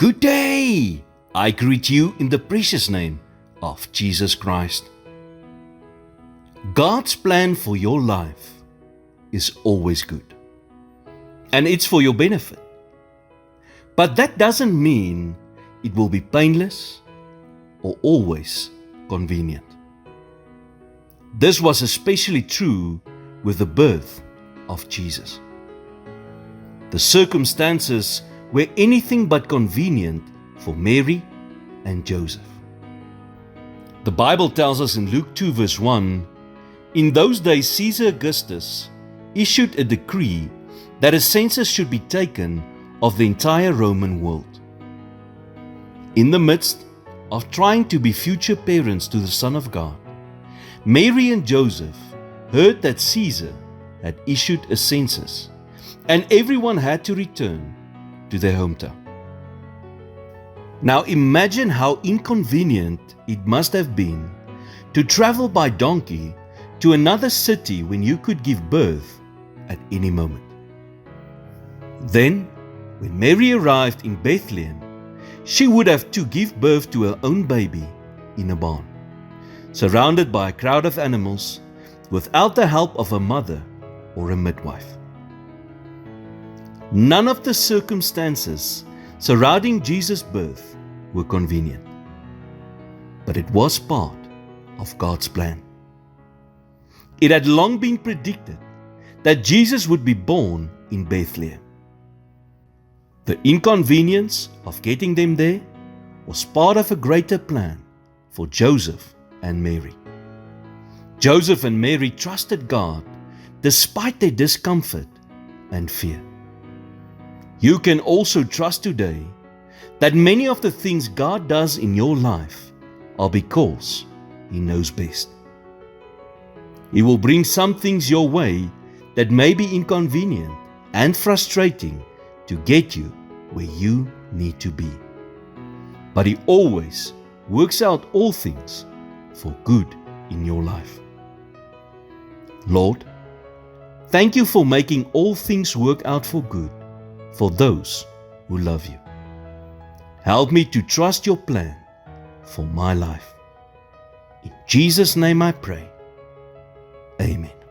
Good day! I greet you in the precious name of Jesus Christ. God's plan for your life is always good, and it's for your benefit. But that doesn't mean it will be painless or always convenient. This was especially true with the birth of Jesus. The circumstances were anything but convenient for Mary and Joseph. The Bible tells us in Luke 2 verse 1, "In those days Caesar Augustus issued a decree that a census should be taken of the entire Roman world." In the midst of trying to be future parents to the Son of God, Mary and Joseph heard that Caesar had issued a census and everyone had to return to their hometown. Now imagine how inconvenient it must have been to travel by donkey to another city when you could give birth at any moment. Then, when Mary arrived in Bethlehem, she would have to give birth to her own baby in a barn, surrounded by a crowd of animals, without the help of a mother or a midwife. None of the circumstances surrounding Jesus' birth were convenient, but it was part of God's plan. It had long been predicted that Jesus would be born in Bethlehem. The inconvenience of getting them there was part of a greater plan for Joseph and Mary. Joseph and Mary trusted God despite their discomfort and fear. You can also trust today that many of the things God does in your life are because He knows best. He will bring some things your way that may be inconvenient and frustrating to get you where you need to be. But He always works out all things for good in your life. Lord, thank You for making all things work out for good for those who love You. Help me to trust Your plan for my life. In Jesus' name I pray. Amen.